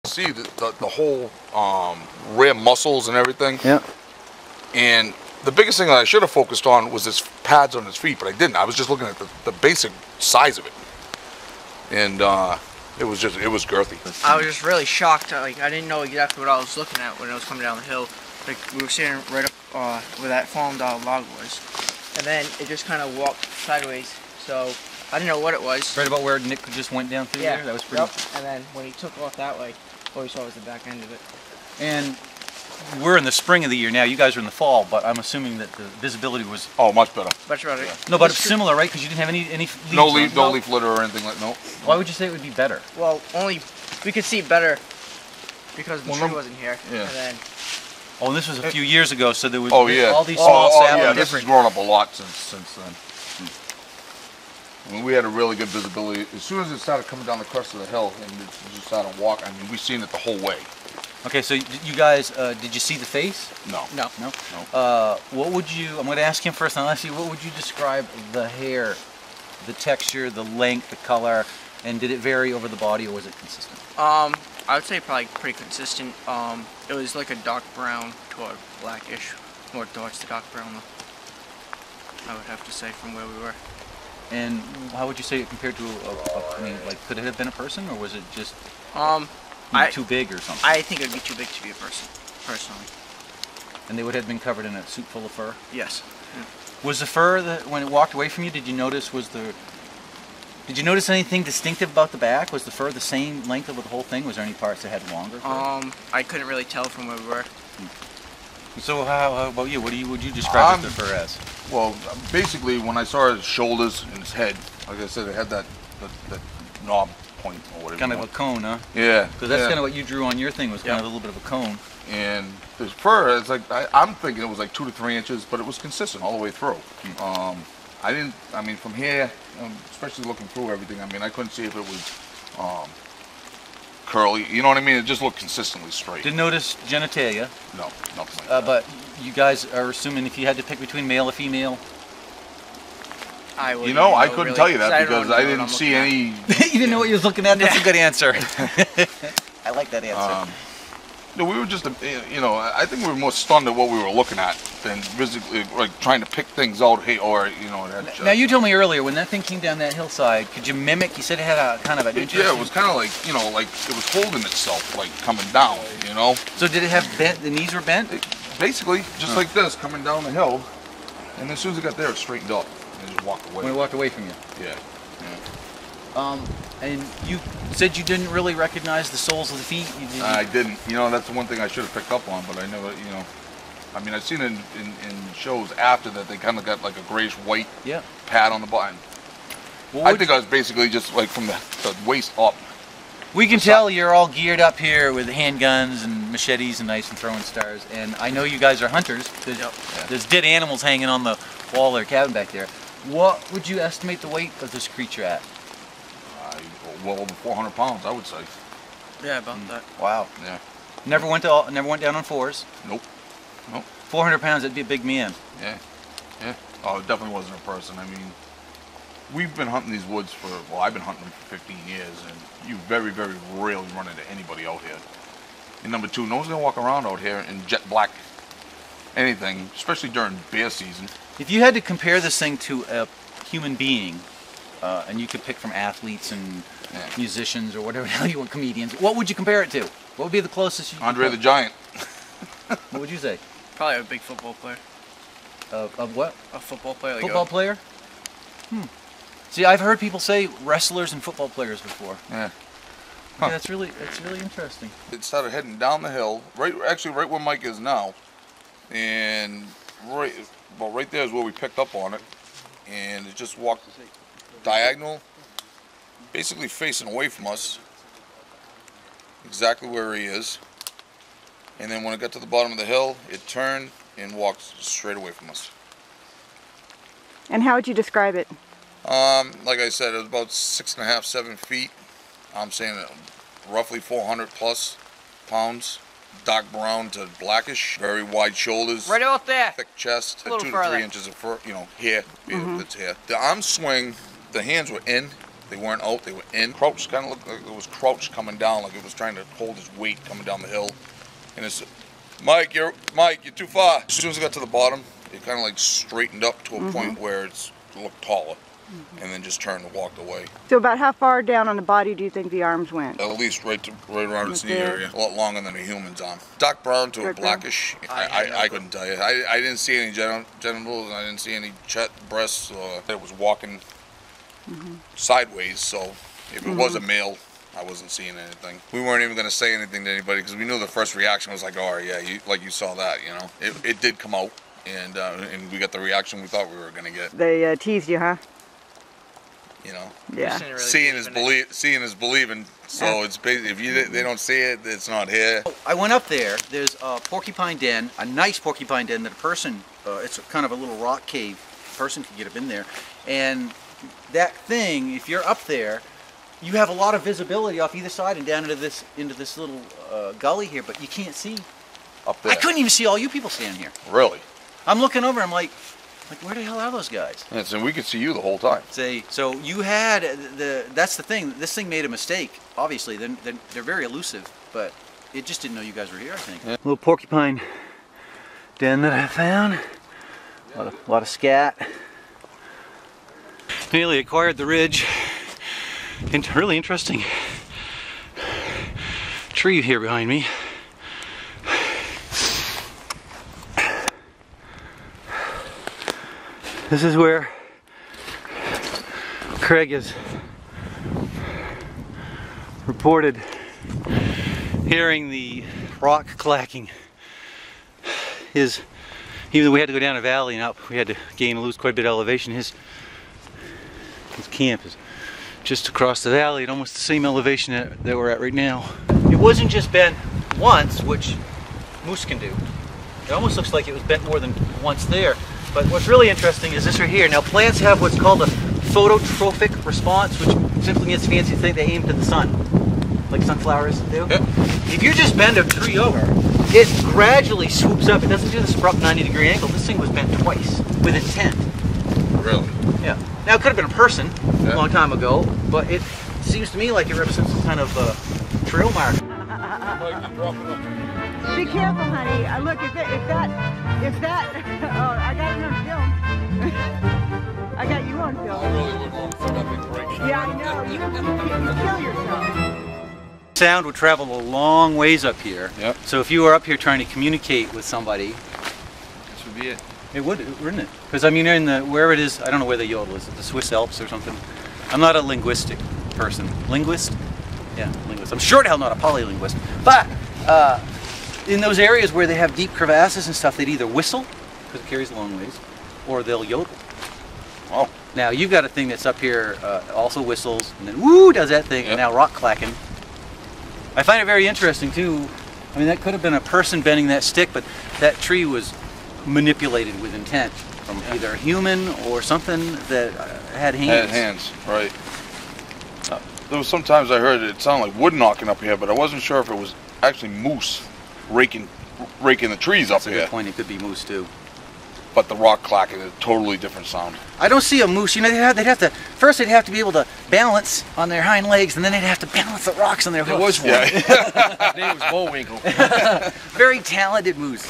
See the whole rear muscles and everything. Yeah. And the biggest thing that I should have focused on was his pads on his feet, but I didn't. I was just looking at the basic size of it. And it was girthy. I was just really shocked. Like, I didn't know exactly what I was looking at when I was coming down the hill. Like, we were standing right up where that fallen down log was. And then it just kind of walked sideways. So I didn't know what it was. Right about where Nick just went down through there? That was pretty... Yep. And then when he took off that way, all we saw was the back end of it. And we're in the spring of the year now. You guys are in the fall, but I'm assuming that the visibility was... Oh, much better. Much better. Yeah. No, but it's similar, right? Because you didn't have any leaves. No leaf litter or anything like... No. Why would you say it would be better? Well, only... We could see better because the tree wasn't here. Yeah. And then... Oh, and this was a few years ago, so there was all these small saplings. Yeah, this has grown up a lot since then. I mean, we had a really good visibility. As soon as it started coming down the crest of the hill and it just started walking, I mean, we seen it the whole way. Okay, so you guys, did you see the face? No. No. No? What would you, I'm going to ask him first, and let's see, what would you describe the hair, the texture, the length, the color, and did it vary over the body, or was it consistent? I would say probably pretty consistent. It was like a dark brown to a blackish, more towards the dark brown though, I would have to say, from where we were. And how would you say it compared to I mean, like, could it have been a person, or was it just too big or something? I think it would be too big to be a person, personally. And they would have been covered in a suit full of fur? Yes. Yeah. Was the fur, when it walked away from you, did you notice did you notice anything distinctive about the back? Was the fur the same length of the whole thing? Was there any parts that had longer fur? I couldn't really tell from where we were. So how about you? What would you describe the fur as? Well, basically, when I saw his shoulders and his head, like I said, it had that knob point or whatever. Kind of a cone, huh? Yeah. Because that's kind of what you drew on your thing, was kind of a little bit of a cone. And his fur, it's like, I'm thinking it was like 2 to 3 inches, but it was consistent all the way through. I mean, from here, especially looking through everything, I mean, I couldn't see if it was curly, you know what I mean? It just looked consistently straight. Didn't notice genitalia. No, nothing like that. But you guys are assuming if you had to pick between male or female? I couldn't really tell you that because I didn't see any... You didn't know what you was looking at? That's a good answer. I like that answer. No, we were just, I think we were more stunned at what we were looking at than physically, like, trying to pick things out. Hey, or Now you told me earlier when that thing came down that hillside, could you mimic? You said it had a kind of an interesting... Yeah, it was kind of like, like it was holding itself, like coming down. So did it have bent? The knees were bent? Basically, just like this, coming down the hill, and as soon as it got there, it straightened up and just walked away. When it walked away from you. Yeah. And you said you didn't really recognize the soles of the feet? I didn't. That's the one thing I should have picked up on, but I never, I mean, I've seen it in shows after that they kind of got like a grayish-white pad on the bottom. Well, I think I was basically just like from the waist up. We can tell you're all geared up here with handguns and machetes and knives and throwing stars, and I know you guys are hunters. There's dead animals hanging on the wall of their cabin back there. What would you estimate the weight of this creature at? Well over 400 pounds, I would say. Yeah, about that. Wow. Yeah. Never went down on fours. Nope. 400 pounds. That'd be a big man. Yeah. Yeah. Oh, it definitely wasn't a person. I mean, we've been hunting these woods I've been hunting them for 15 years, and you very, very rarely run into anybody out here. And number two, no one's gonna walk around out here in jet black anything, especially during bear season. If you had to compare this thing to a human being, and you could pick from athletes and musicians or whatever the hell you want, comedians, what would you compare it to? What would be the closest you could Andre the Giant. What would you say? Probably a big football player. Of what? A football player. Like football player? See, I've heard people say wrestlers and football players before. Yeah. Yeah, that's really interesting. It started heading down the hill, right where Mike is now, and right there is where we picked up on it, and it just walked diagonal, basically facing away from us, exactly where he is. And then when it got to the bottom of the hill, it turned and walked straight away from us. And how would you describe it? Like I said, it was about 6.5, 7 feet. I'm saying roughly 400 plus pounds. Dark brown to blackish, very wide shoulders. Right about there. Thick chest, 2 to 3 inches of fur, hair. Mm-hmm. That's hair. The arm swing, the hands were in, They weren't out, they were in. Crouched, kind of looked like it was crouched coming down, like it was trying to hold its weight coming down the hill. And it's, Mike, you're too far. As soon as it got to the bottom, it kind of like straightened up to a point where it looked taller. And then just turned and walked away. So about how far down on the body do you think the arms went? At least right around its knee area. A lot longer than a human's arm. Dark brown to a blackish. I couldn't tell you. I didn't see any genitals, and I didn't see any breasts. It was walking sideways, so if it was a male, I wasn't seeing anything. We weren't even going to say anything to anybody because we knew the first reaction was like, oh yeah, you saw that, you know. It did come out, and we got the reaction we thought we were going to get. They teased you, huh? You know, yeah. Really seeing is believing. So it's basically, if they don't see it, it's not here. I went up there. There's a porcupine den, a nice porcupine den that a person, it's kind of a little rock cave. A person could get up in there, and that thing, if you're up there, you have a lot of visibility off either side and down into this little gully here, but you can't see Up there. I couldn't even see all you people standing here. Really? I'm looking over. I'm like, where the hell are those guys? Yeah, so we could see you the whole time. So you had that's the thing. This thing made a mistake. Obviously, they're very elusive, but it just didn't know you guys were here, I think. Yeah. Little porcupine den that I found. A lot of scat. Nearly acquired the ridge. And really interesting tree here behind me. This is where Craig has reported hearing the rock clacking. Even though we had to go down a valley and up, we had to gain and lose quite a bit of elevation. His camp is just across the valley at almost the same elevation that we're at right now. It wasn't just bent once, which moose can do. It almost looks like it was bent more than once there. But what's really interesting is this right here. Now plants have what's called a phototrophic response, which simply means fancy thing they aim to the sun, like sunflowers do. Yep. If you just bend a tree over, it gradually swoops up. It doesn't do this abrupt 90-degree angle. This thing was bent twice with intent. Really? Yeah. Now it could have been a person a long time ago, but it seems to me like it represents some kind of trail mark. Be careful, honey. Look, if that, oh, I got it on film. I got you on film. I really wouldn't want to see that thing break. Yeah, I know. You kill yourself. Sound would travel a long ways up here. Yep. So if you were up here trying to communicate with somebody, This would be it. it would, wouldn't it? Because I mean, where it is, I don't know where the yodel is. It the Swiss Alps or something? I'm not a linguistic person. Linguist? Yeah, linguist. I'm sure to hell not a polylinguist. But in those areas where they have deep crevasses and stuff, they'd either whistle, because it carries a long ways, or they'll yodel. Oh. Now you've got a thing that's up here, also whistles, and then woo does that thing, and now rock clacking. I find it very interesting too. I mean, that could have been a person bending that stick, but that tree was manipulated with intent from either a human or something that had hands. Had hands, right. There was sometimes I heard it sounded like wood knocking up here, but I wasn't sure if it was actually moose raking the trees up That's a here. good point. It could be moose too. But the rock clacking is a totally different sound. I don't see a moose. You know, they'd have to first they'd have to be able to balance on their hind legs, and then they'd have to balance the rocks on their hooves. There was one. His name was Bullwinkle. Very talented moose.